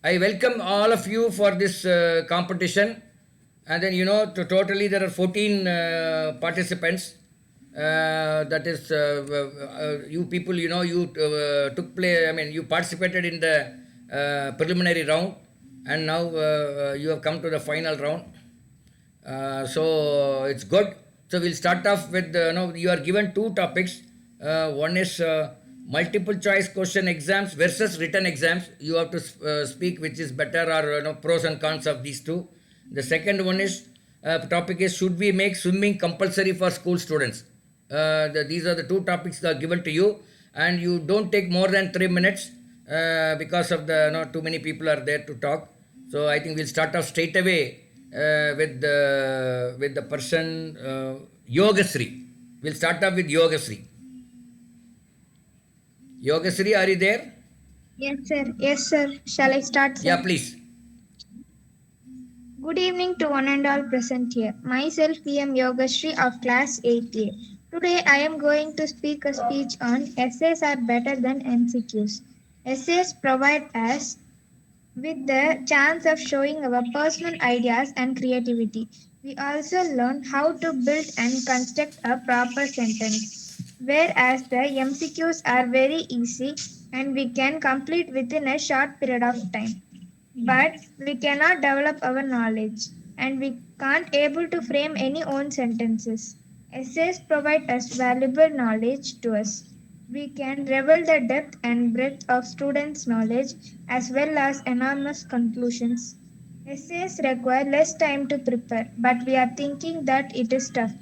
I welcome all of you for this competition. And then, totally there are 14 participants. That is, you people, you participated in the preliminary round, and now you have come to the final round. So it's good. So we'll start off with you are given two topics. One is multiple choice question exams versus written exams. You have to speak which is better, or pros and cons of these two. The second one is topic is, should we make swimming compulsory for school students? These are the two topics that are given to you, and you don't take more than 3 minutes because of the too many people are there to talk. So I think we'll start off straight away with the person Yogasri. We'll start off with Yogasri. Yogasri, are you there? Yes, sir. Yes, sir. Shall I start, sir? Yeah, please. Good evening to one and all present here. Myself, PM Yogashri of Class 8A. Today, I am going to speak a speech on essays are better than MCQs. Essays provide us with the chance of showing our personal ideas and creativity. We also learn how to build and construct a proper sentence, whereas the MCQs are very easy and we can complete within a short period of time. But we cannot develop our knowledge and we can't able to frame any own sentences. Essays provide us valuable knowledge to us. We can reveal the depth and breadth of students' knowledge as well as enormous conclusions. Essays require less time to prepare, but we are thinking that it is tough.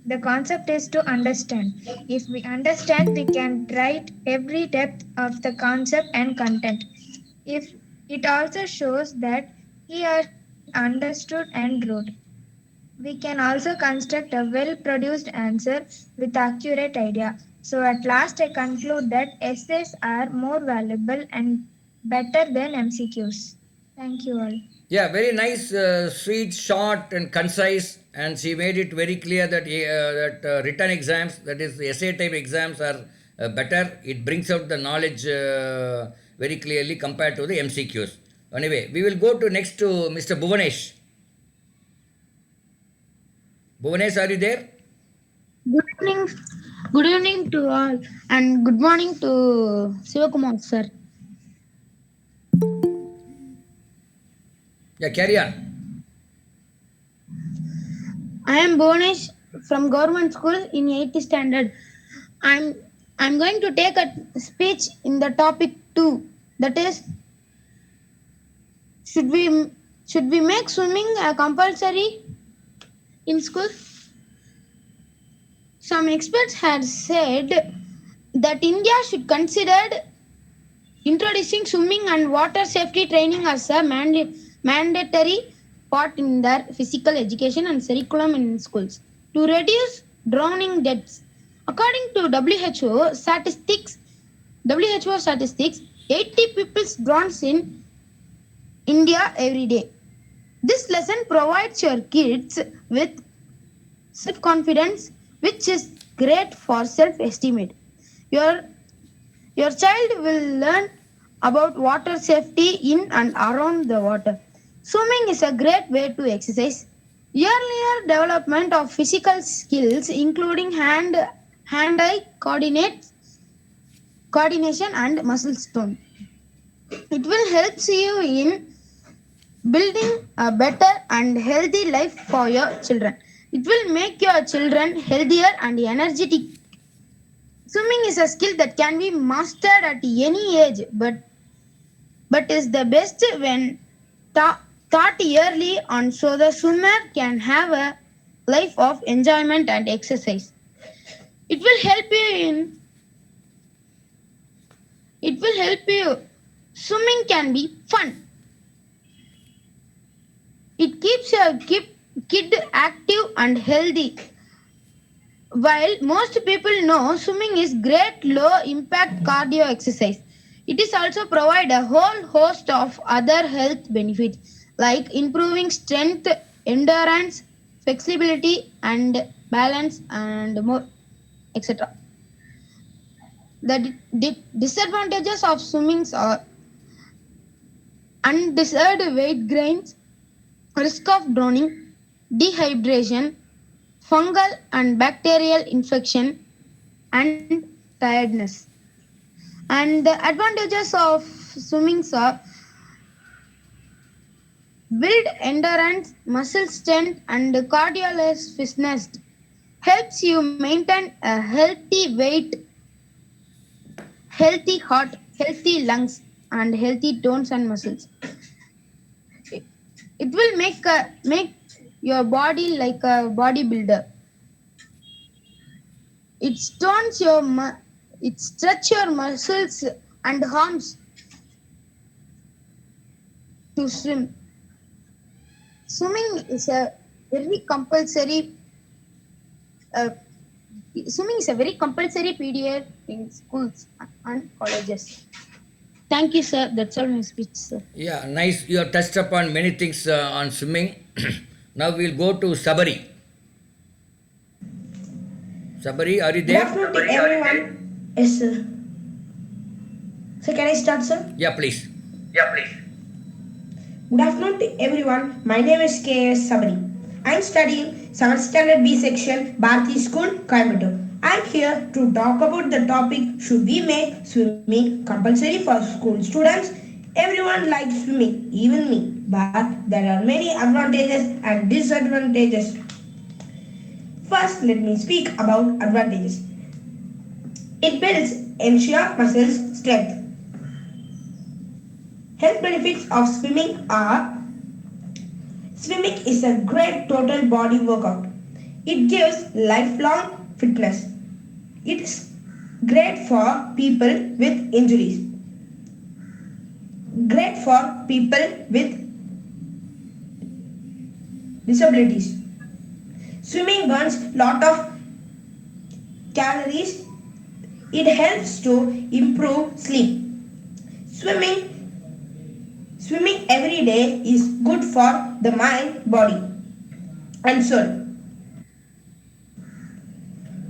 The concept is to understand. If we understand, we can write every depth of the concept and content. If it also shows that he or she understood and wrote. We can also construct a well produced answer with accurate idea. So at last I conclude that essays are more valuable and better than MCQs. Thank you all. Yeah, very nice, sweet, short, and concise. And she made it very clear that written exams, that is, the essay type exams, are better. It brings out the knowledge very clearly compared to the MCQs. Anyway, we will go to next to Mr. Bhuvanesh. Bhuvanesh, are you there? Good evening, good evening to all, and good morning to Sivakumar sir. Yeah, carry on. I am Bonish from government school in 8th standard. I'm I'm going to take a speech in the topic 2. That is, should we should we make swimming compulsory in school? Some experts had said that India should consider introducing swimming and water safety training as a mandatory part in their physical education and curriculum in schools to reduce drowning deaths. According to WHO statistics, 80 people drown in India every day. This lesson provides your kids with self-confidence, which is great for self-esteem. Your Your child will learn about water safety in and around the water. Swimming is a great way to exercise. Earlier development of physical skills, including hand-eye coordination and muscle tone. It will help you in building a better and healthy life for your children. It will make your children healthier and energetic. Swimming is a skill that can be mastered at any age, but is the best when taught early on, so the swimmer can have a life of enjoyment and exercise. It will help you in. It will help you. Swimming can be fun. It keeps your kid active and healthy. While most people know swimming is great low impact cardio exercise, it is also provide a whole host of other health benefits like improving strength, endurance, flexibility and balance and more, etc. The disadvantages of swimming are undeserved weight gains, risk of drowning, dehydration, fungal and bacterial infection, and tiredness. And the advantages of swimming are build endurance, muscle strength, and cardiovascular fitness. Helps you maintain a healthy weight, healthy heart, healthy lungs, and healthy bones and muscles. It, it will make your body like a bodybuilder. It stones your it stretch your muscles and arms to swim. Swimming is a very compulsory. Uh, Swimming is a very compulsory period in schools and colleges. Thank you, sir. That's all my speech, sir. Yeah, nice. You have touched upon many things on swimming. Now we'll go to Sabari. Sabari, are you Good there? afternoon to everyone. Yes, sir. So, can I start, sir? Yeah, please. Good afternoon to everyone. My name is K.S. Sabari. I am studying 7th Standard B section, Bharati School, Coimbatore. I am here to talk about the topic, should we make swimming compulsory for school students? Everyone likes swimming, even me. But there are many advantages and disadvantages. First, let me speak about advantages. It builds ensure muscles strength. Health benefits of swimming are: swimming is a great total body workout. It gives lifelong fitness. It is great for people with injuries. Great for people with disabilities. Swimming burns lot of calories. It helps to improve sleep. Swimming Swimming every day is good for the mind, body, and soul.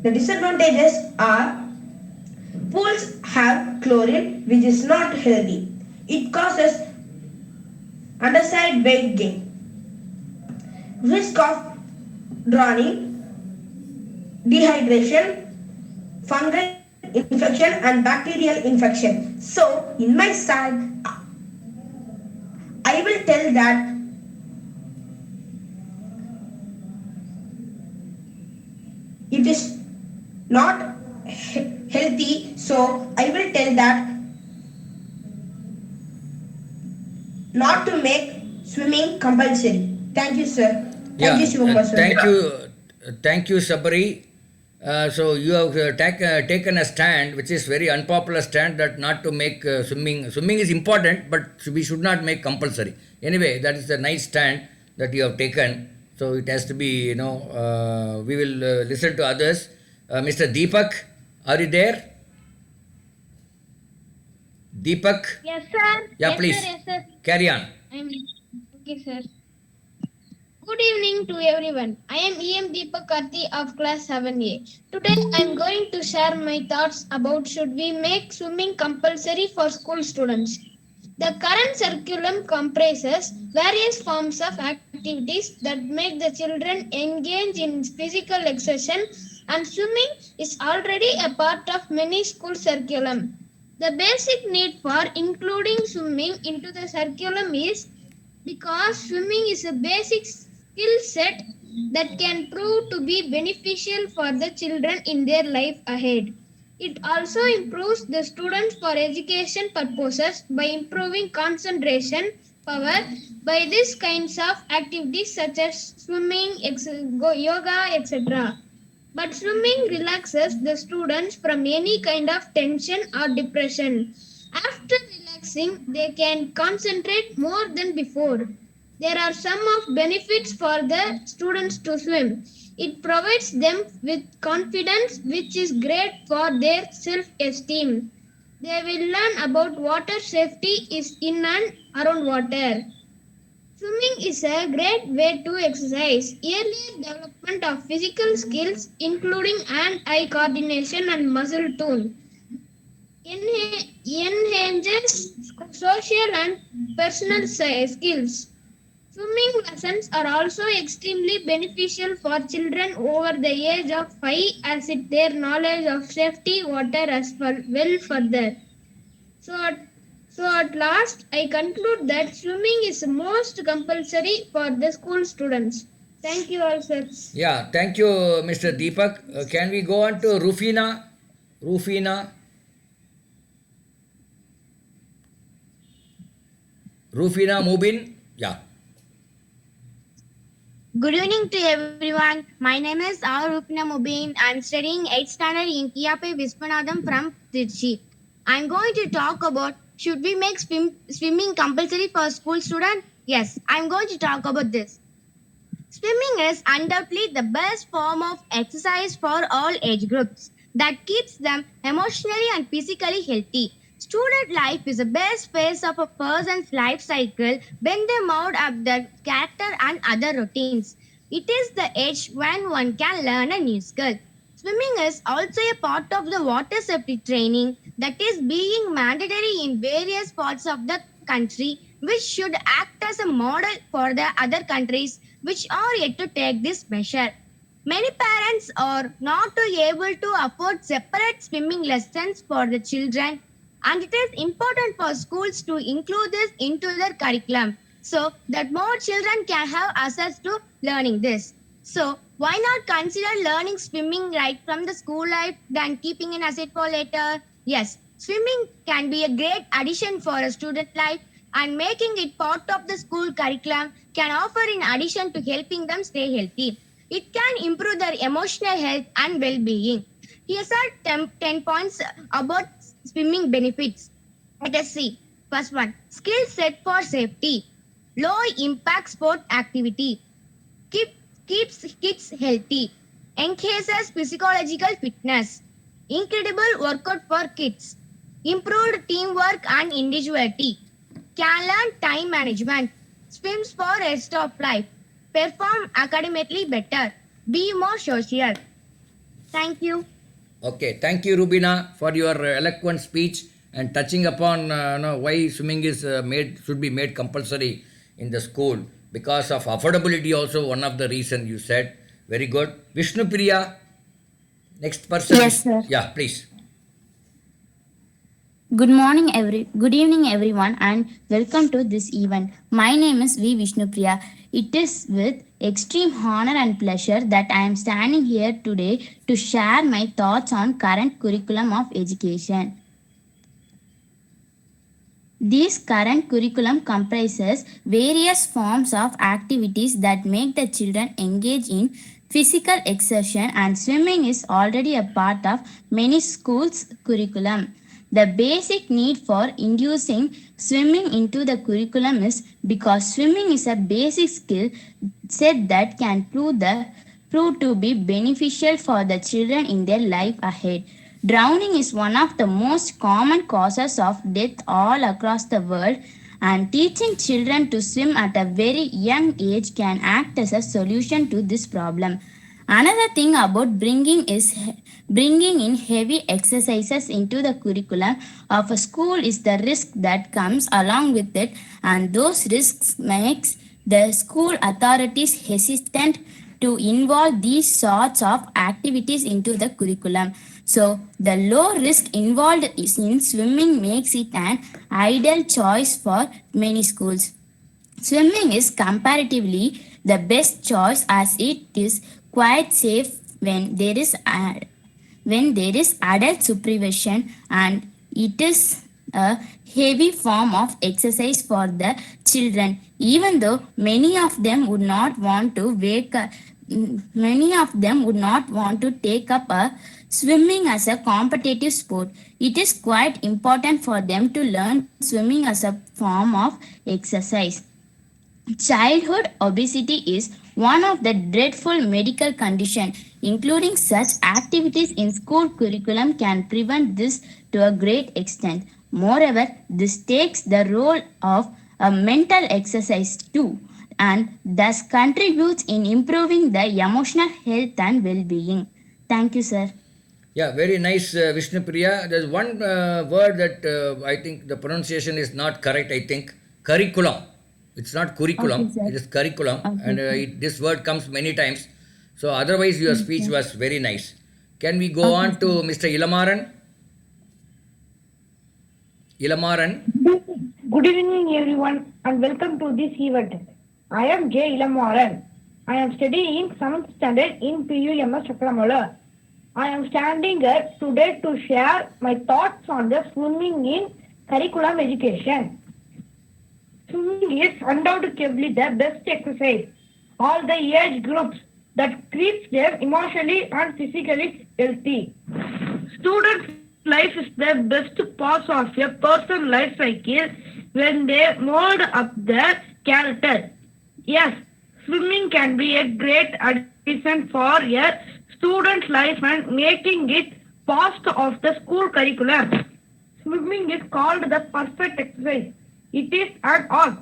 The disadvantages are: pools have chlorine, which is not healthy. It causes underside weight gain. Risk of drowning, dehydration, fungal infection, and bacterial infection. So, in my side, I will tell that it is not healthy. So I will tell that not to make swimming compulsory. Thank you, sir. Thank you, Yeah, Shivkumar, sir. thank you, Sabari. So you have taken a stand, which is very unpopular stand, that not to make swimming. Swimming is important, but we should not make compulsory. Anyway, that is a nice stand that you have taken. So it has to be, we will listen to others. Mr. Deepak, are you there? Deepak, Yes, sir. yeah, please Yes, sir. carry on. I'm okay, sir. Good evening to everyone. I am EM Deepak Karthi of class 7A. Today I am going to share my thoughts about should we make swimming compulsory for school students. The current curriculum comprises various forms of activities that make the children engage in physical exercise, and swimming is already a part of many school curriculum. The basic need for including swimming into the curriculum is because swimming is a basic skill set that can prove to be beneficial for the children in their life ahead. It also improves the students for education purposes by improving concentration power by these kinds of activities such as swimming, yoga, etc. But swimming relaxes the students from any kind of tension or depression. After relaxing, they can concentrate more than before. There are some of benefits for the students to swim. It provides them with confidence, which is great for their self-esteem. They will learn about water safety is in and around water. Swimming is a great way to exercise early development of physical skills, including hand-eye coordination and muscle tone. enhances social and personal skills. Swimming lessons are also extremely beneficial for children over the age of 5 as it their knowledge of safety water as well further. So at last, I conclude that swimming is most compulsory for the school students. Thank you all, sir. Yeah, thank you, Mr. Deepak. Can we go on to Rufina? Rufina? Rufina Mubin? Yeah. Good evening to everyone. My name is Rupina Mubin. I'm studying 8th standard in Kiape Viswanathan from Trichy. I'm going to talk about should we make swimming compulsory for school students? Yes, I'm going to talk about this. Swimming is undoubtedly the best form of exercise for all age groups that keeps them emotionally and physically healthy. Student life is the best phase of a person's life cycle when they mold up their character and other routines. It is the age when one can learn a new skill. Swimming is also a part of the water safety training that is being mandatory in various parts of the country, which should act as a model for the other countries which are yet to take this measure. Many parents are not able to afford separate swimming lessons for the children, and it is important for schools to include this into their curriculum so that more children can have access to learning this. So, why not consider learning swimming right from the school life than keeping an asset for later? Yes, swimming can be a great addition for a student life, and making it part of the school curriculum can offer in addition to helping them stay healthy. It can improve their emotional health and well-being. Here are 10 points about swimming benefits. Let us see. First one, skill set for safety. Low impact sport activity. Keep, keeps kids healthy. Enhances physiological fitness. Incredible workout for kids. Improved teamwork and individuality. Can learn time management. Swims for rest of life. Perform academically better. Be more social. Thank you. Okay, thank you, Rubina, for your eloquent speech and touching upon why swimming is made should be made compulsory in the school because of affordability. Also, one of the reason you said. Very good, Vishnu Priya. Next person. Yes, sir. Yeah, please. Good evening everyone and welcome to this event. My name is V Vishnupriya. It is with extreme honor and pleasure that I am standing here today to share my thoughts on current curriculum of education. This current curriculum comprises various forms of activities that make the children engage in physical exertion, and swimming is already a part of many schools' curriculum. The basic need for inducing swimming into the curriculum is because swimming is a basic skill set that can prove to be beneficial for the children in their life ahead. Drowning is one of the most common causes of death all across the world, and teaching children to swim at a very young age can act as a solution to this problem. Another thing about bringing in heavy exercises into the curriculum of a school is the risk that comes along with it, and those risks makes the school authorities hesitant to involve these sorts of activities into the curriculum. So the low risk involved in swimming makes it an ideal choice for many schools. Swimming is comparatively the best choice as it is quite safe when there is adult supervision, and it is a heavy form of exercise for the children. Even though many of them would not want to take up a swimming as a competitive sport, it is quite important for them to learn swimming as a form of exercise. Childhood obesity is one of the dreadful medical conditions. Including such activities in school curriculum can prevent this to a great extent. Moreover, this takes the role of a mental exercise too, and thus contributes in improving the emotional health and well-being. Thank you, sir. Yeah, very nice, Vishnu Priya. There's one word that I think the pronunciation is not correct. I think curriculum. It's not Okay, curriculum. sir. It is curriculum, Okay, and sir. this word comes many times. So otherwise, your Yes, speech sir. was very nice. Can we go Okay, on sir. to Mr. Ilamaran? Ilamaran. Good evening, everyone, and welcome to this event. I am J. Ilamoran. I am studying 7th standard in PUMS Chakramala. I am standing here today to share my thoughts on the swimming in curriculum education. Swimming is undoubtedly the best exercise. All the age groups that keeps them emotionally and physically healthy. Students' life is the best part of a person's life cycle when they mold up their character. Yes, swimming can be a great addition for a student's life and making it part of the school curriculum. Swimming is called the perfect exercise. It is an art.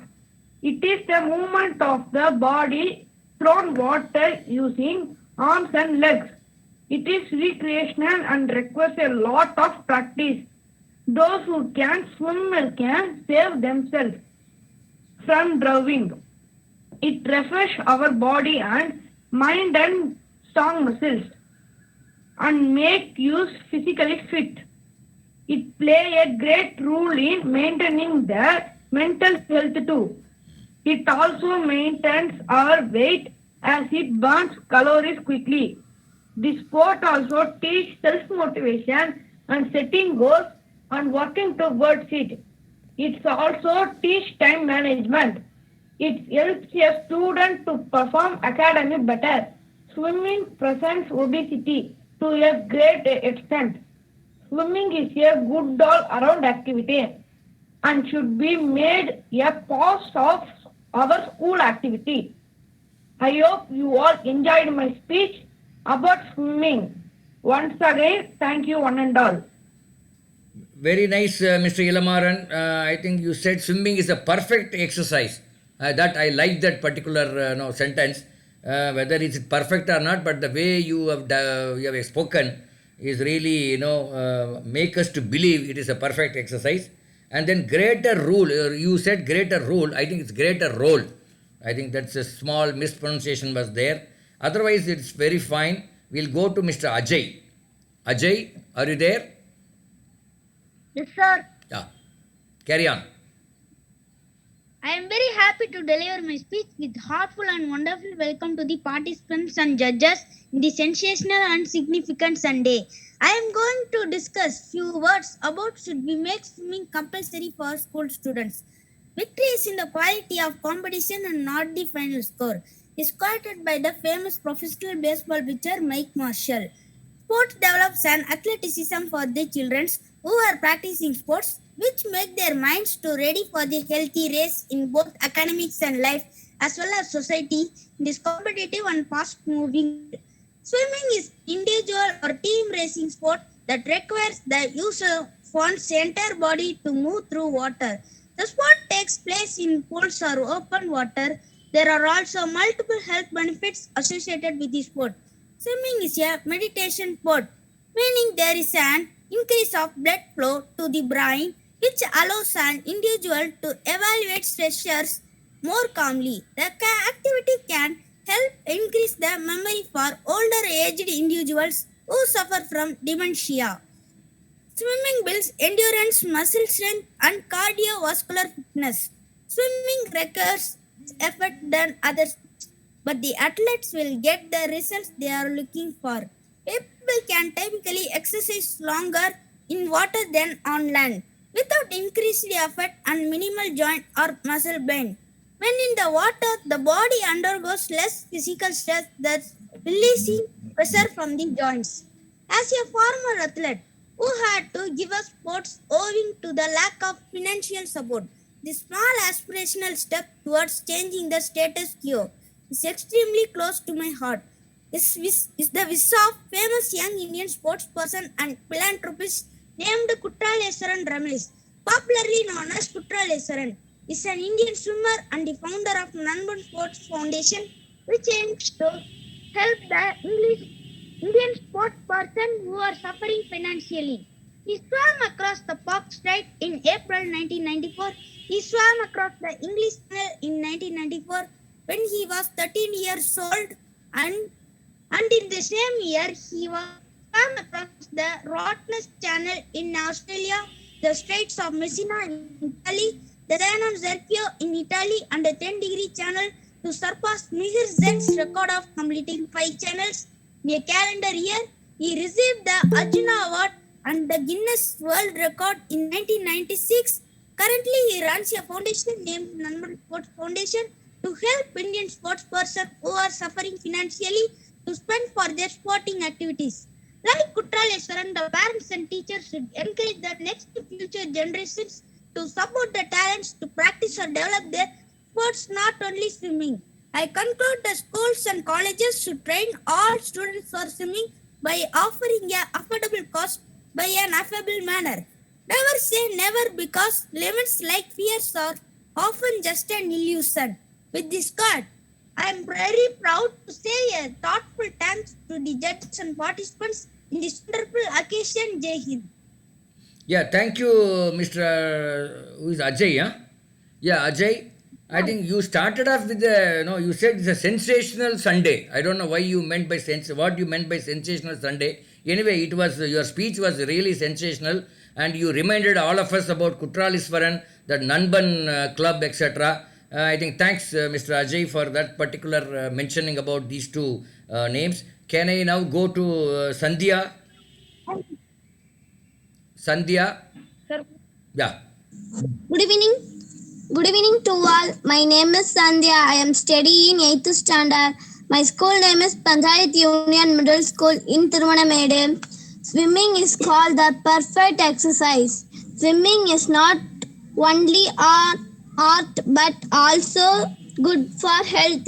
It is the movement of the body through water using arms and legs. It is recreational and requires a lot of practice. Those who can swim can save themselves from drowning. It refreshes our body and mind and strong muscles and make you physically fit. It play a great role in maintaining the mental health too. It also maintains our weight as it burns calories quickly. The sport also teach self-motivation and setting goals and working towards it. It also teach time management. It helps a student to perform academic better. Swimming prevents obesity to a great extent. Swimming is a good all-around activity and should be made a part of our school activity. I hope you all enjoyed my speech about swimming. Once again, thank you one and all. Very nice, Mr. Ilamaran. I think you said swimming is a perfect exercise. That I like that particular no, sentence. Whether it's perfect or not, but the way you have spoken is really make us to believe it is a perfect exercise. And then greater rule. You said greater rule. I think it's greater role. I think that's a small mispronunciation was there. Otherwise, it's very fine. We'll go to Mr. Ajay. Ajay, are you there? Yes, sir. Yeah. Carry on. I am very happy to deliver my speech with heartful and wonderful welcome to the participants and judges in the sensational and significant Sunday. I am going to discuss few words about should we make swimming compulsory for school students. Victory is in the quality of competition and not the final score. Is quoted by the famous professional baseball pitcher Mike Marshall. Sports develops an athleticism for the children who are practicing sports, which make their minds to ready for the healthy race in both academics and life, as well as society in this competitive and fast-moving world. Swimming is individual or team racing sport that requires the use of one's entire body to move through water. The sport takes place in pools or open water. There are also multiple health benefits associated with the sport. Swimming is a meditation sport, meaning there is an increase of blood flow to the brain, which allows an individual to evaluate stressors more calmly. The activity can help increase the memory for older aged individuals who suffer from dementia. Swimming builds endurance, muscle strength, and cardiovascular fitness. Swimming requires effort than other sports, but the athletes will get the results they are looking for. People can typically exercise longer in water than on land without increased effort and minimal joint or muscle pain. When in the water, the body undergoes less physical stress, thus releasing pressure from the joints. As a former athlete who had to give up sports owing to the lack of financial support, this small aspirational step towards changing the status quo is extremely close to my heart. Is the wish of famous young Indian sports person and philanthropist named Kutraleswaran Ramesh, popularly known as Kutraleswaran, is an Indian swimmer and the founder of Nanban Sports Foundation, which aims to help the English Indian sports person who are suffering financially. He swam across the Park Strait in April 1994. He swam across the English Channel in 1994 when he was 13 years old, and, and in the same year he was swam across the Rottnest Channel in Australia, the Straits of Messina in Italy, the Reno Zerpio in Italy, and the 10-degree channel to surpass Mihir Zen's record of completing 5 channels in a calendar year. He received the Arjuna Award and the Guinness World Record in 1996. Currently, he runs a foundation named Nanban Sports Foundation to help Indian sports persons who are suffering financially to spend for their sporting activities. Like Kutraleswaran, the parents and teachers should encourage the next future generations to support the talents to practice or develop their sports, not only swimming. I conclude the schools and colleges should train all students for swimming by offering a affordable cost by an affable manner. Never say never, because lemons like fears are often just an illusion. With this card, I am very proud to say a thoughtful thanks to the judges and participants in this wonderful occasion. Jai Hind. Yeah, thank you, Mr. Who is Ajay? Huh? Yeah, Ajay. I think you started off with the, you said it's a sensational Sunday. I don't know why you meant by what you meant by sensational Sunday. Anyway, it was your speech was really sensational, and you reminded all of us about Kutraliswaran, the Nanban club, etc. I think thanks, Mr. Ajay, for that particular mentioning about these two names. Can I now go to Sandhya? Sandhya? Sir. Yeah. Good evening. Good evening to all. My name is Sandhya. I am studying 8th standard. My school name is Panchayat Union Middle School in Thiruvannamalai. Swimming is called the perfect exercise. Swimming is not only art but also good for health.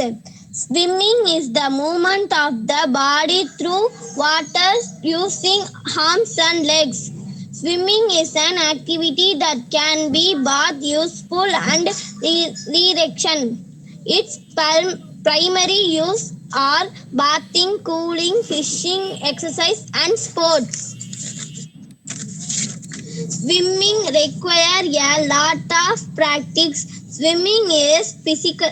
Swimming is the movement of the body through water using arms and legs. Swimming is an activity that can be both useful and relaxation. Its primary use are bathing, cooling, fishing, exercise, and sports. Swimming requires a lot of practice. Swimming is physical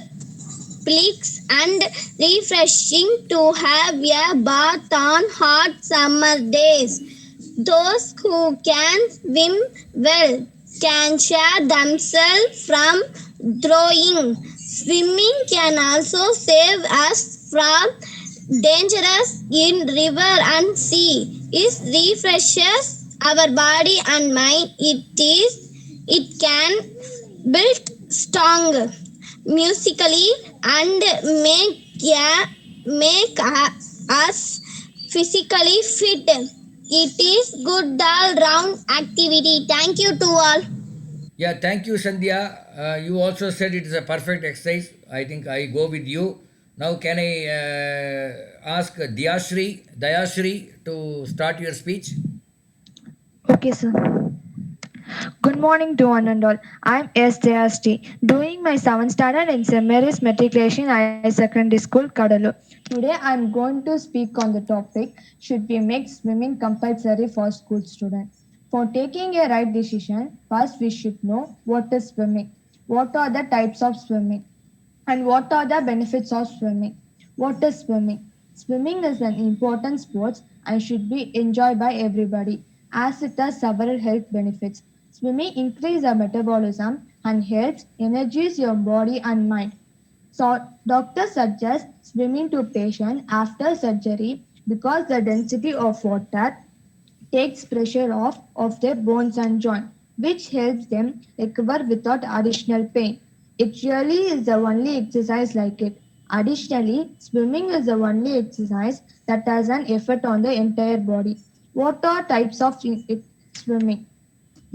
and refreshing to have a bath on hot summer days. Those who can swim well can share themselves from drowning. Swimming can also save us from dangers in river and sea. It refreshes our body and mind. It can build strong musically and make us physically fit. It is good all round activity. Thank you to all. Yeah, thank you, Sandhya. You also said it is a perfect exercise. I think I go with you. Now, can I ask Dayashri to start your speech? Okay, sir. Good morning to one and all. I'm S.J.S.T. doing my 7th standard in St. Mary's Matriculation Higher Secondary School, Kadalur. Today I'm going to speak on the topic, should we make swimming compulsory for school students? For taking a right decision, first we should know what is swimming, what are the types of swimming, and what are the benefits of swimming. What is swimming? Swimming is an important sport and should be enjoyed by everybody as it has several health benefits. Swimming increases your metabolism and helps energize your body and mind. So doctors suggest swimming to patients after surgery because the density of water takes pressure off of their bones and joints, which helps them recover without additional pain. It really is the only exercise like it. Additionally, swimming is the only exercise that has an effect on the entire body. What are types of swimming?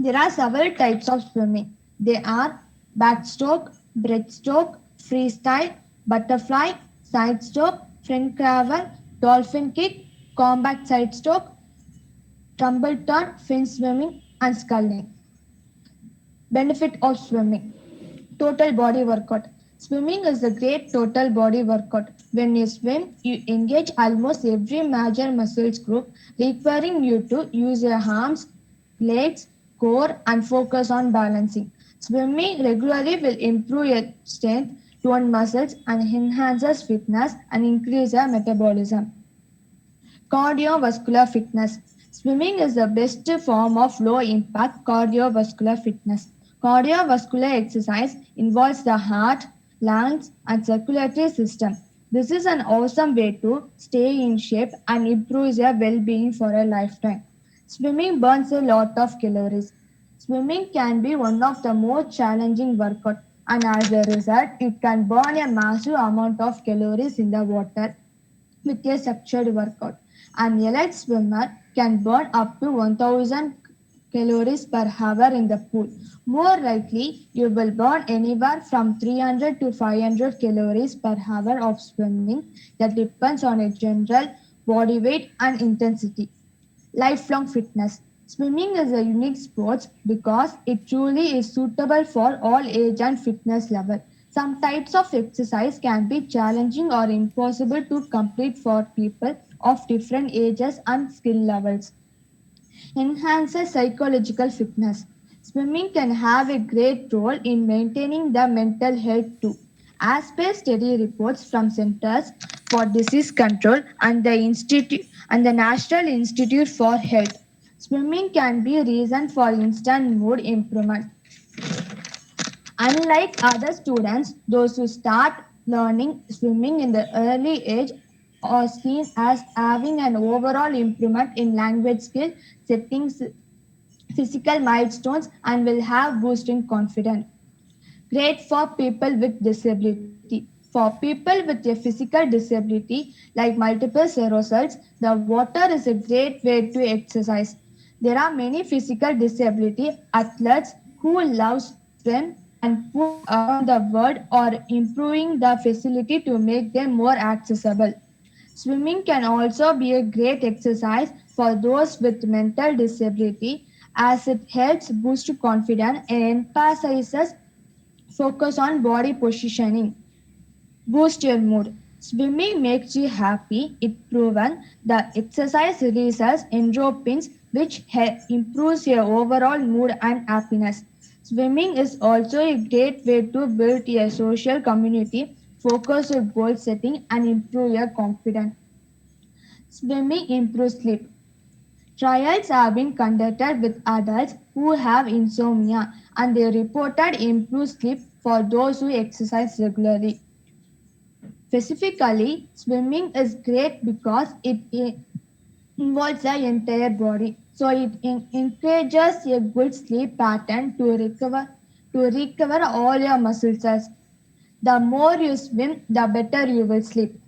There are several types of swimming. They are backstroke, breaststroke, freestyle, butterfly, side stroke, front crawl, dolphin kick, combat side stroke, tumble turn, fin swimming, and sculling. Benefit of swimming. Total body workout. Swimming is a great total body workout. When you swim, you engage almost every major muscles group, requiring you to use your arms, legs, core, and focus on balancing. Swimming regularly will improve your strength, tone muscles, and enhances fitness and increase your metabolism. Cardiovascular fitness. Swimming is the best form of low impact cardiovascular fitness. Cardiovascular exercise involves the heart, lungs, and circulatory system. This is an awesome way to stay in shape and improve your well being for a lifetime. Swimming burns a lot of calories. Swimming can be one of the most challenging workouts, and as a result, it can burn a massive amount of calories in the water with a structured workout. An elite swimmer can burn up to 1000 calories per hour in the pool. More likely, you will burn anywhere from 300 to 500 calories per hour of swimming. That depends on a general body weight and intensity. Lifelong fitness. Swimming is a unique sport because it truly is suitable for all age and fitness level. Some types of exercise can be challenging or impossible to complete for people of different ages and skill levels. Enhances psychological fitness. Swimming can have a great role in maintaining the mental health too. As per study reports from Centers for Disease Control and the National Institute for Health, swimming can be a reason for instant mood improvement. Unlike other students, those who start learning swimming in the early age are seen as having an overall improvement in language skill, settings, physical milestones, and will have boosting confidence. Great for people with disability. For people with a physical disability like multiple sclerosis, the water is a great way to exercise. There are many physical disability athletes who love swim and pools around the world are improving the facility to make them more accessible. Swimming can also be a great exercise for those with mental disability as it helps boost confidence and emphasizes focus on body positioning. Boost your mood. Swimming makes you happy. It proven the exercise releases endorphins which improves your overall mood and happiness. Swimming is also a great way to build a social community, focus your goal setting and improve your confidence. Swimming improves sleep. Trials have been conducted with adults who have insomnia and they reported improved sleep for those who exercise regularly. Specifically, swimming is great because it involves the entire body. So it encourages a good sleep pattern to recover all your muscles. The more you swim, the better you will sleep.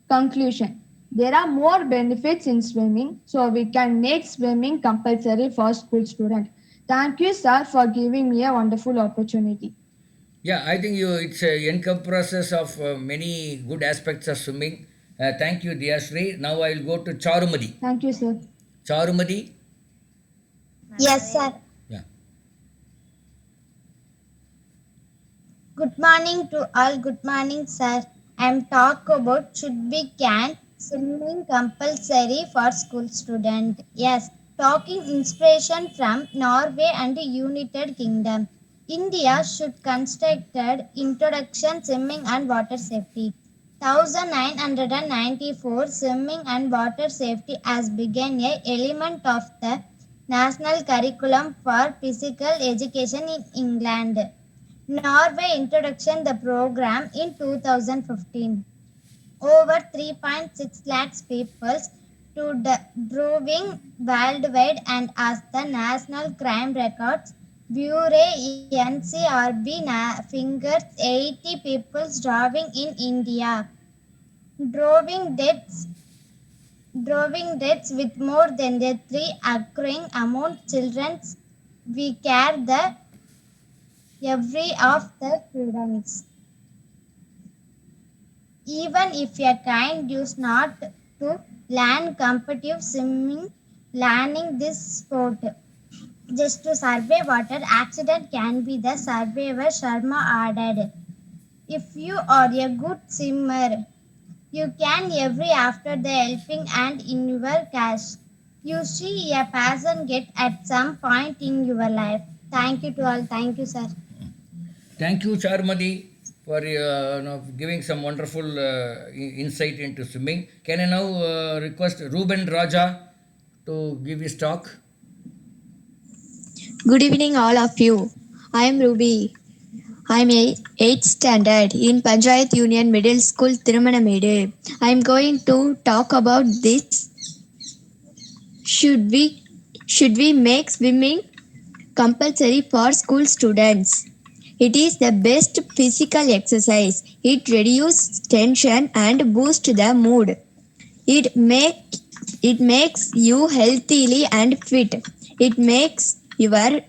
Conclusion. There are more benefits in swimming, so we can make swimming compulsory for school students. Thank you, sir, for giving me a wonderful opportunity. Yeah, I think it's a encompasses of many good aspects of swimming. Thank you, Diyashree. Now I will go to Charumadi. Thank you, sir. Charumadi. Yes, sir. Yeah. Good morning to all. Good morning, sir. I'm talk about should be can swimming compulsory for school student. Yes, talking inspiration from Norway and United Kingdom. India should constructed introduction swimming and water safety. 1994 swimming and water safety has become a element of the national curriculum for physical education in England. Norway introduced the program in 2015. Over 3.6 lakhs people to driving worldwide and as the National Crime Records Bureau NCRB fingers 80 people driving in India. Driving deaths Driving deaths with more than the three occurring among children we care the every of the students. Even if a kind used not to learn competitive swimming, learning this sport just to survive water accident can be the survivor Sharma added. If you are a good swimmer, you can every after the helping and in your cash. You see a person get at some point in your life. Thank you to all. Thank you, sir. Thank you, Charmadi, for giving some wonderful insight into swimming. Can I now request Ruben Raja to give his talk? Good evening, all of you. I am Ruby. I am 8th standard in Panchayat Union Middle School, Tirumanamede. I am going to talk about this. Should we should we make swimming compulsory for school students? It is the best physical exercise. It reduces tension and boosts the mood. It make it makes you healthily and fit. It makes your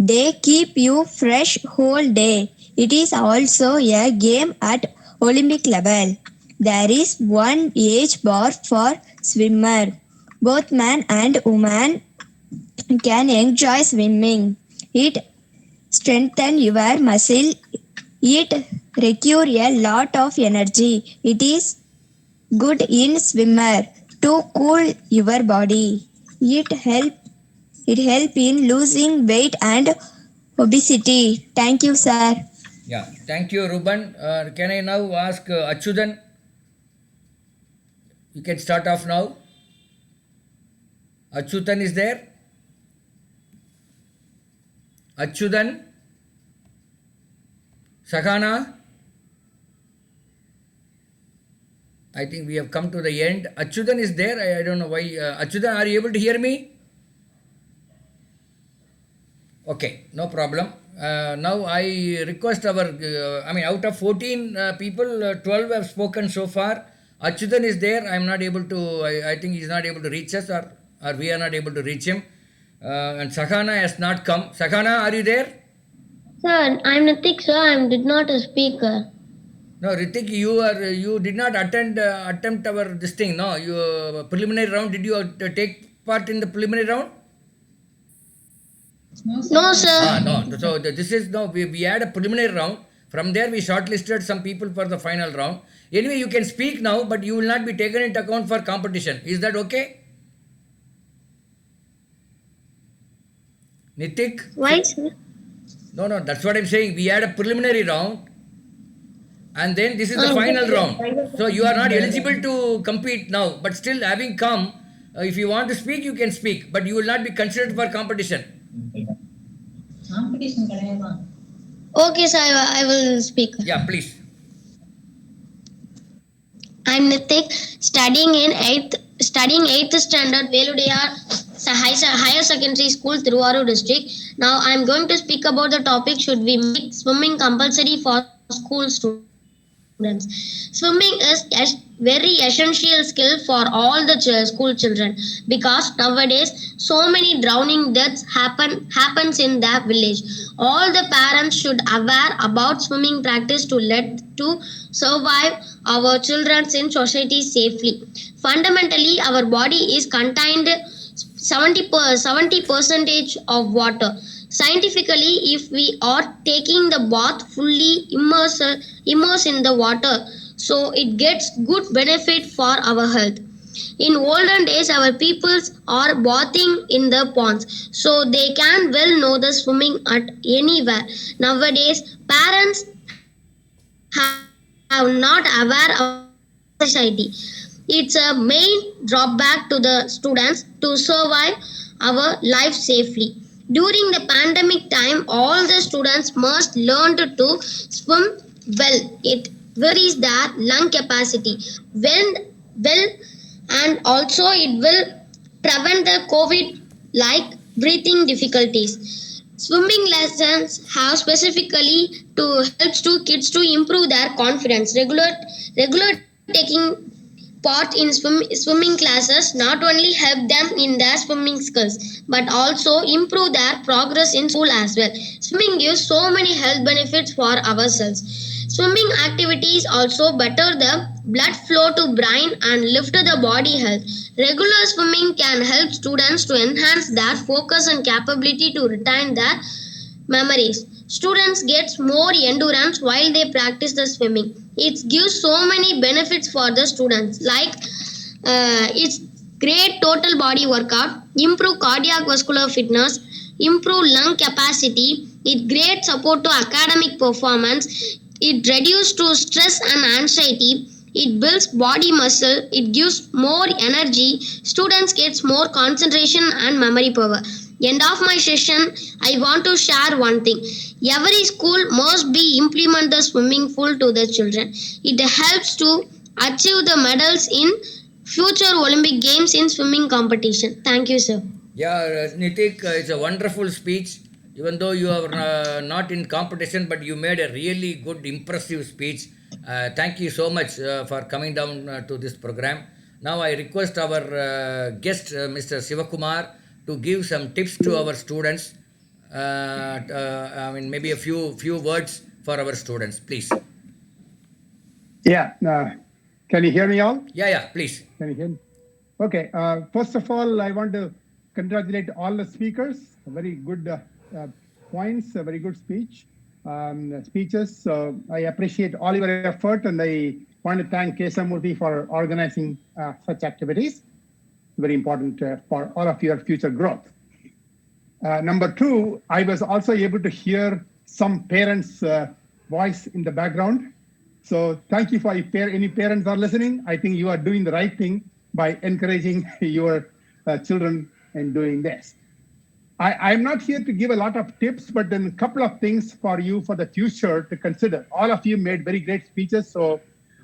day keep you fresh whole day. It is also a game at Olympic level. There is one age bar for swimmer. Both man and woman can enjoy swimming. It strengthens your muscle. It requires a lot of energy. It is good in swimmer to cool your body. It help in losing weight and obesity. Thank you, sir. Yeah, thank you, Ruben. Can I now ask Achudan? You can start off now. Achudan is there? Achudan? Sakana? I think we have come to the end. Achudan is there. I don't know why. Achudan, are you able to hear me? Okay, no problem. Now I request our, out of 14 people, 12 have spoken so far. Achudan is there. I'm not able to, I think he's not able to reach us, or we are not able to reach him. And Sakana has not come. Sakana, are you there? Sir, I'm Nitik, sir. I did not a speaker. No, Ritik, you did not attempt our this thing. No, you preliminary round. Did you take part in the preliminary round? No, sir. No. So this is no. We had a preliminary round. From there, we shortlisted some people for the final round. Anyway, you can speak now, but you will not be taken into account for competition. Is that okay? Nitik? Why, sir? No. That's what I'm saying. We had a preliminary round. And then this is the final round. So you are not eligible to compete now. But still, having come, if you want to speak, you can speak. But you will not be considered for competition. Okay, sir. I will speak. Yeah, please. I'm Nitik, studying 8th standard Veludiyar Higher Secondary School, Thiruvarur district. Now I'm going to speak about the topic: should we make swimming compulsory for school students? Swimming is a very essential skill for all the school children, because nowadays so many drowning deaths happens in the village. All the parents should aware about swimming practice to survive our children in society safely. Fundamentally, our body is contained 70 percentage of water. Scientifically, if we are taking the bath fully immerse in the water, so it gets good benefit for our health. In olden days, our peoples are bathing in the ponds, so they can well know the swimming at anywhere. Nowadays, parents have not aware of society. It's a main drawback to the students to survive our life safely. During the pandemic time, all the students must learn to swim well. It varies their lung capacity. Well, and also it will prevent the COVID like breathing difficulties. Swimming lessons have specifically to helps to kids to improve their confidence. Regular taking part in swimming classes not only help them in their swimming skills but also improve their progress in school as well. Swimming gives so many health benefits for ourselves. Swimming activities also better the blood flow to brain and lift the body health. Regular swimming can help students to enhance their focus and capability to retain their memories. Students get more endurance while they practice the swimming. It gives so many benefits for the students, like it's great total body workout, improve cardiovascular fitness, improve lung capacity, it great support to academic performance, it reduces to stress and anxiety, it builds body muscle, it gives more energy, students gets more concentration and memory power. End of my session, I want to share one thing. Every school must be implement the swimming pool to the children. It helps to achieve the medals in future Olympic Games in swimming competition. Thank you, sir. Yeah, Nitik, it's a wonderful speech. Even though you are not in competition, but you made a really good, impressive speech. Thank you so much for coming down to this program. Now I request our guest, Mr. Sivakumar, to give some tips to our students. I mean, maybe a few words for our students, please. Yeah. Can you hear me all? Yeah, please. Can you hear me? Okay. First of all, I want to congratulate all the speakers. Very good points, a very good speeches. So I appreciate all your effort, and I want to thank Kesamurthy for organizing such activities. Very important for all of your future growth. Number two, I was also able to hear some parents' voice in the background. So thank you for if any parents are listening. I think you are doing the right thing by encouraging your children in doing this. I'm not here to give a lot of tips, but then a couple of things for you for the future to consider. All of you made very great speeches. So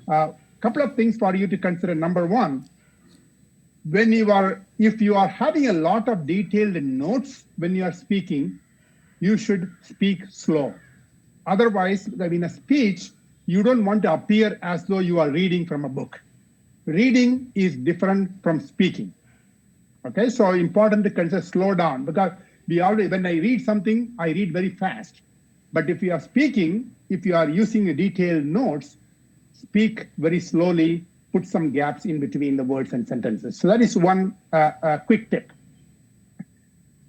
a couple of things for you to consider. Number one, if you are having a lot of detailed notes when you are speaking, you should speak slow. Otherwise, in a speech, you don't want to appear as though you are reading from a book. Reading is different from speaking. Okay, so important to consider slow down, because when I read something, I read very fast. But if you are speaking, if you are using detailed notes, speak very slowly, put some gaps in between the words and sentences. So that is one quick tip.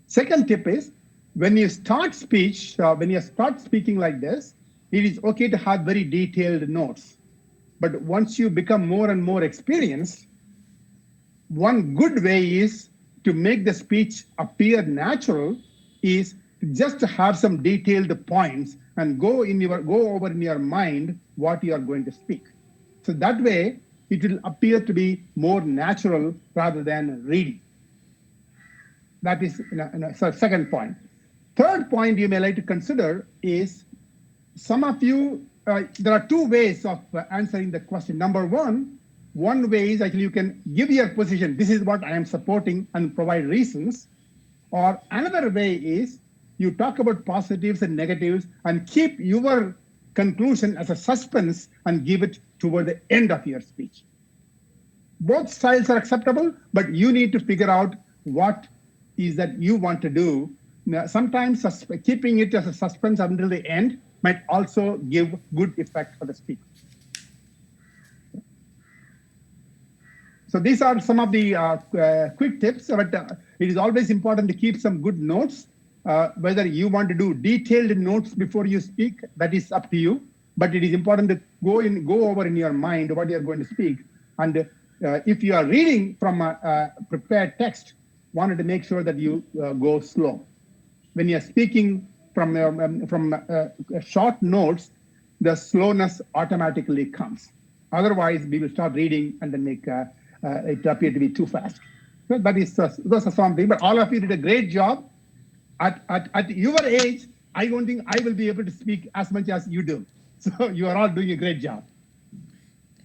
Second tip is, when you start speaking like this, it is okay to have very detailed notes. But once you become more and more experienced, one good way is to make the speech appear natural is just to have some detailed points and go over in your mind what you are going to speak. So that way, it will appear to be more natural rather than reading. That is so second point. Third point you may like to consider is, some of you, there are two ways of answering the question. Number one way is actually you can give your position. This is what I am supporting and provide reasons. Or another way is you talk about positives and negatives and keep your conclusion as a suspense and give it toward the end of your speech. Both styles are acceptable, but you need to figure out what is that you want to do. Now, sometimes keeping it as a suspense until the end might also give good effect for the speaker. So these are some of the quick tips, but it is always important to keep some good notes. Whether you want to do detailed notes before you speak, that is up to you. But it is important to go over in your mind what you are going to speak. And if you are reading from a prepared text, wanted to make sure that you go slow. When you are speaking from short notes, the slowness automatically comes. Otherwise, we will start reading and then make it appear to be too fast. So that is those are something. But all of you did a great job. At your age, I don't think I will be able to speak as much as you do. So you are all doing a great job.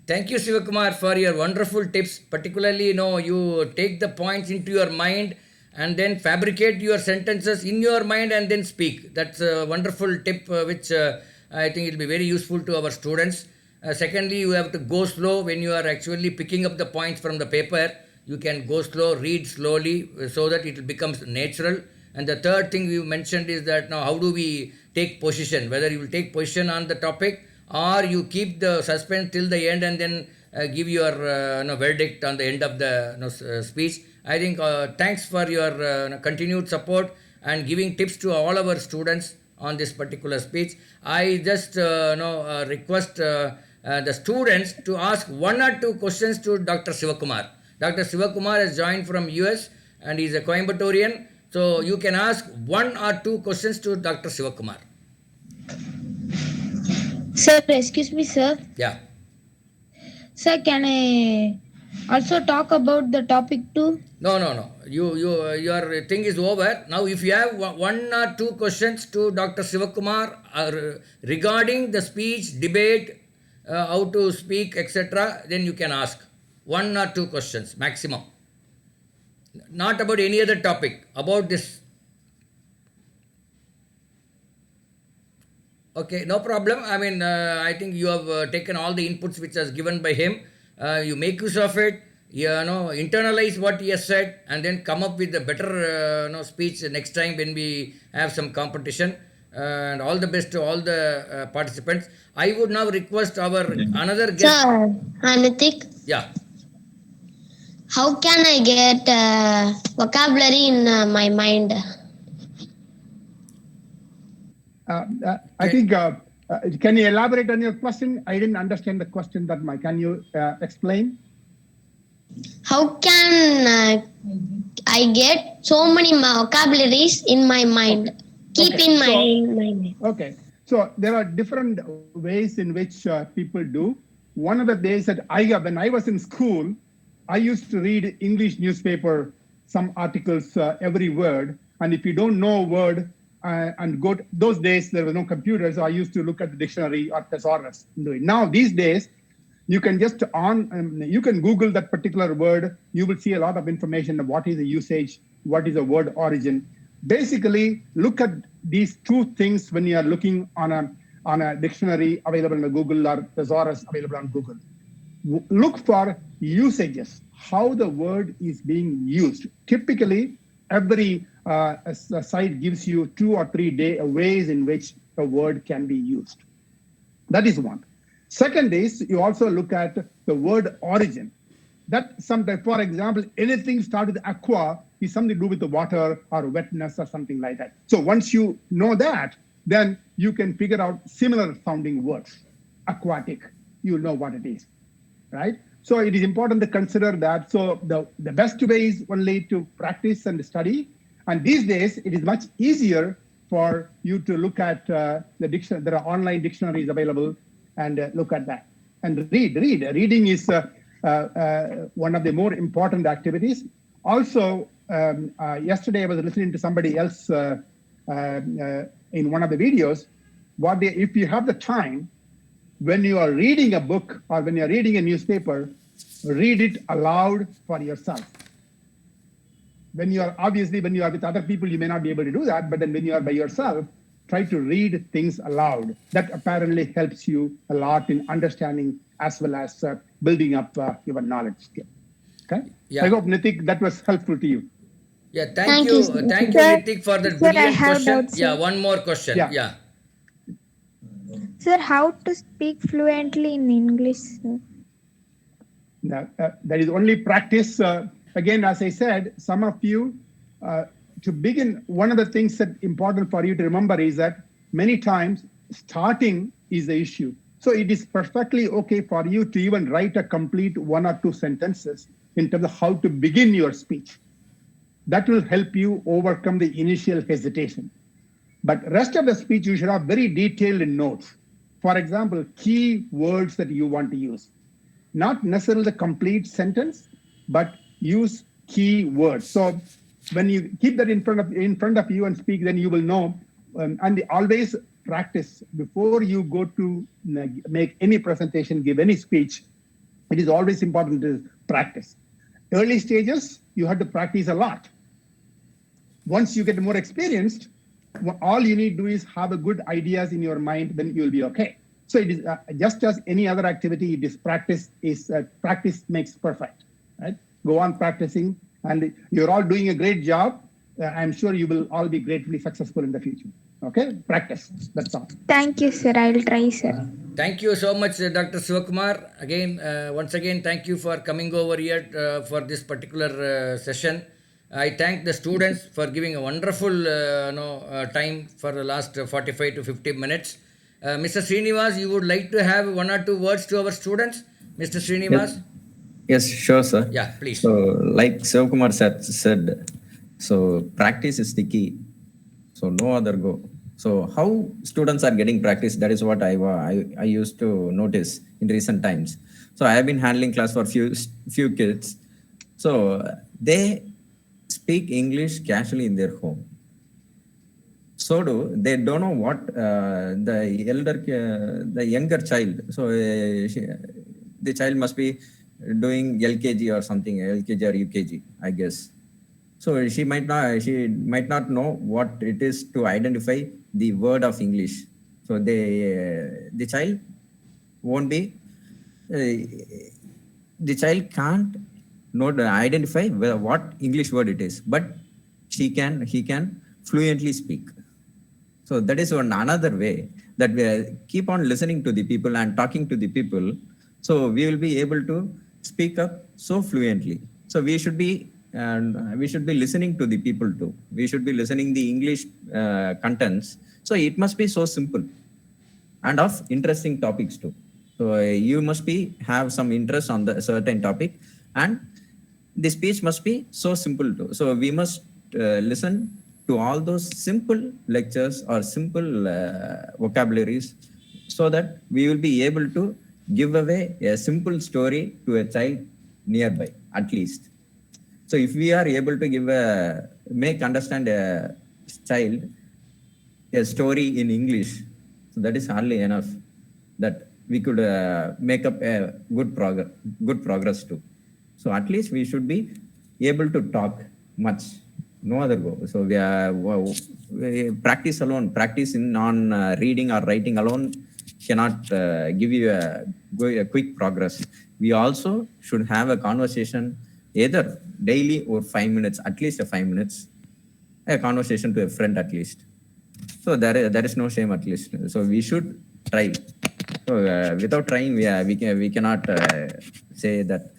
Thank you, Sivakumar, for your wonderful tips. Particularly, you take the points into your mind and then fabricate your sentences in your mind and then speak. That's a wonderful tip which I think it will be very useful to our students. Secondly, you have to go slow when you are actually picking up the points from the paper. You can go slow, read slowly so that it becomes natural. And the third thing you mentioned is that now how do we take position? Whether you will take position on the topic or you keep the suspense till the end and then give your verdict on the end of the speech. I think thanks for your continued support and giving tips to all our students. on this particular speech. I just request the students to ask one or two questions to Dr. Sivakumar. Dr. Sivakumar has joined from US and he is a Coimbatorian. So you can ask one or two questions to Dr. Sivakumar. Sir, excuse me, sir. Yeah. Sir, can I also talk about the topic too? No. Your thing is over. Now, if you have one or two questions to Dr. Sivakumar regarding the speech, debate, how to speak, etc., then you can ask. One or two questions maximum. Not about any other topic, about this. Okay, no problem. I mean, I think you have taken all the inputs which was given by him. You make use of it. Internalize what he has said, and then come up with a better speech next time when we have some competition. And all the best to all the participants. I would now request our another guest. Sir, I'm Nitik. Yeah. How can I get vocabulary in my mind? I think, can you elaborate on your question? I didn't understand the question that much. Can you explain? How can I get so many vocabularies in my mind? Keep in my mind. Okay. So there are different ways in which people do. One of the days that when I was in school, I used to read English newspaper, some articles, every word. And if you don't know a word, and those days there were no computers, so I used to look at the dictionary or thesaurus. Now these days, you can just you can Google that particular word. You will see a lot of information of what is the usage, what is the word origin. Basically, look at these two things when you are looking on a dictionary available on Google or thesaurus available on Google. Look for usages, how the word is being used. Typically, every site gives you 2 or 3 ways in which a word can be used. That is one. Second is you also look at the word origin. That sometimes, for example, anything started with aqua is something to do with the water or wetness or something like that. So once you know that, then you can figure out similar sounding words. Aquatic, you know what it is, right? So it is important to consider that. So the best way is only to practice and study. And these days, it is much easier for you to look at the dictionary. There are online dictionaries available, and look at that. And read. Reading is one of the more important activities. Also, yesterday I was listening to somebody else in one of the videos. If you have the time, when you are reading a book or when you are reading a newspaper, read it aloud for yourself. When you are with other people, you may not be able to do that. But then when you are by yourself, try to read things aloud. That apparently helps you a lot in understanding as well as building up your knowledge skill. Okay. Yeah. I hope, Nitik, that was helpful to you. Yeah. Thank you, Nitik, for the brilliant question. Doubts, yeah. One more question. Yeah. Sir, how to speak fluently in English, sir? Now, that is only practice. Again, as I said, some of you, to begin, one of the things that important for you to remember is that many times starting is the issue. So it is perfectly okay for you to even write a complete 1 or 2 sentences in terms of how to begin your speech. That will help you overcome the initial hesitation. But rest of the speech, you should have very detailed notes. For example, key words that you want to use. Not necessarily the complete sentence, but use key words. So when you keep that in front of you and speak, then you will know. And always practice before you go to make any presentation, give any speech. It is always important to practice. Early stages, you have to practice a lot. Once you get more experienced, all you need to do is have a good ideas in your mind, then you'll be okay. So it is just as any other activity, it is practice makes perfect, right? Go on practicing, and you're all doing a great job. I'm sure you will all be greatly successful in the future. Okay, practice. That's all. Thank you, sir. I will try, sir. Thank you so much, Dr. Sivakumar. Again, once again, thank you for coming over here for this particular session. I thank the students for giving a wonderful time for the last 45 to 50 minutes. Mr. Srinivas, you would like to have one or two words to our students? Mr. Yes, Srinivas? yes, sure, sir. Yeah, please. So, like Sivakumar said, so practice is the key. So no other go. So how students are getting practice, that is what I used to notice in recent times. So I have been handling class for few kids. So they speak English casually in their home. So do they don't know what the younger child. So the child must be doing LKG or something, LKG or UKG, I guess. So she might not know what it is to identify the word of English. So the child won't be the child can't not identify what English word it is, but he can fluently speak. So that is another way that we keep on listening to the people and talking to the people. So we will be able to speak up so fluently. So we should be listening to the people too. We should be listening the English contents. So it must be so simple and of interesting topics too. So you must have some interest on the certain topic, and the speech must be so simple too. So we must listen to all those simple lectures or simple vocabularies, so that we will be able to give away a simple story to a child nearby, at least. So if we are able to make understand a child a story in English, so that is hardly enough that we could make up a good progress too. So at least we should be able to talk much. No other go. So we practice alone. Practice on reading or writing alone cannot give you a quick progress. We also should have a conversation either daily or 5 minutes, at least 5 minutes, a conversation to a friend at least. So there is no shame at least. So we should try. So without trying, we cannot say that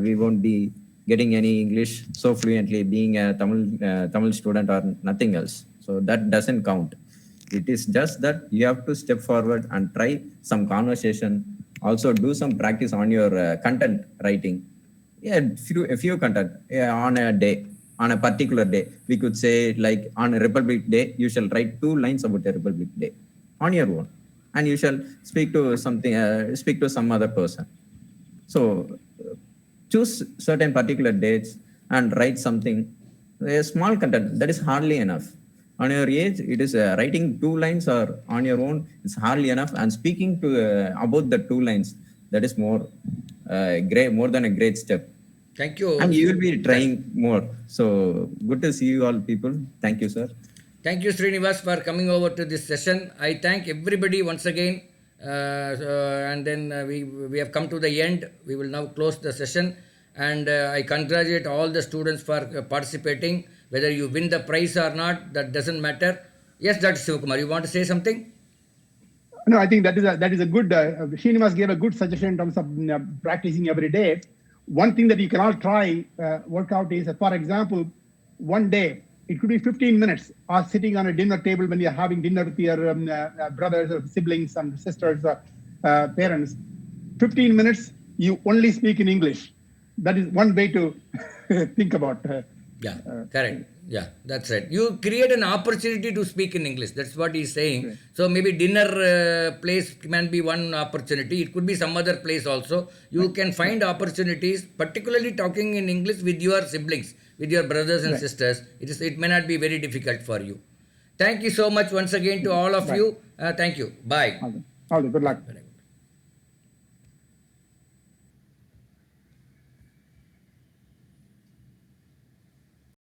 we won't be getting any English so fluently, being a Tamil student or nothing else. So that doesn't count. It is just that you have to step forward and try some conversation. Also do some practice on your content writing. Yeah, a few content on a day, on a particular day. We could say like on a Republic Day, you shall write 2 lines about a Republic Day on your own, and you shall speak to some other person. So choose certain particular dates and write something, a small content. That is hardly enough. On your age, it is writing 2 lines or on your own is hardly enough, and speaking to about the 2 lines, that is more than a great step. Thank you. And you will be trying more. So good to see you all people. Thank you, sir. Thank you, Srinivas, for coming over to this session. I thank everybody once again. And then we have come to the end. We will now close the session. And I congratulate all the students for participating. Whether you win the prize or not, that doesn't matter. Yes, Dr. Sivakumar, you want to say something? No, I think that is a good. Srinivas gave a good suggestion in terms of practicing every day. One thing that you can all try work out is, for example, one day it could be 15 minutes, or sitting on a dinner table when you're having dinner with your brothers or siblings and sisters, parents. 15 minutes, you only speak in English. That is one way to think about. Yeah, correct. Yeah, that's right. You create an opportunity to speak in English. That's what he's saying. Right. So maybe dinner place can be one opportunity. It could be some other place also. You can find opportunities, particularly talking in English with your siblings, with your brothers and sisters. It may not be very difficult for you. Thank you so much once again to all of you. Thank you. Bye. Okay. Good luck.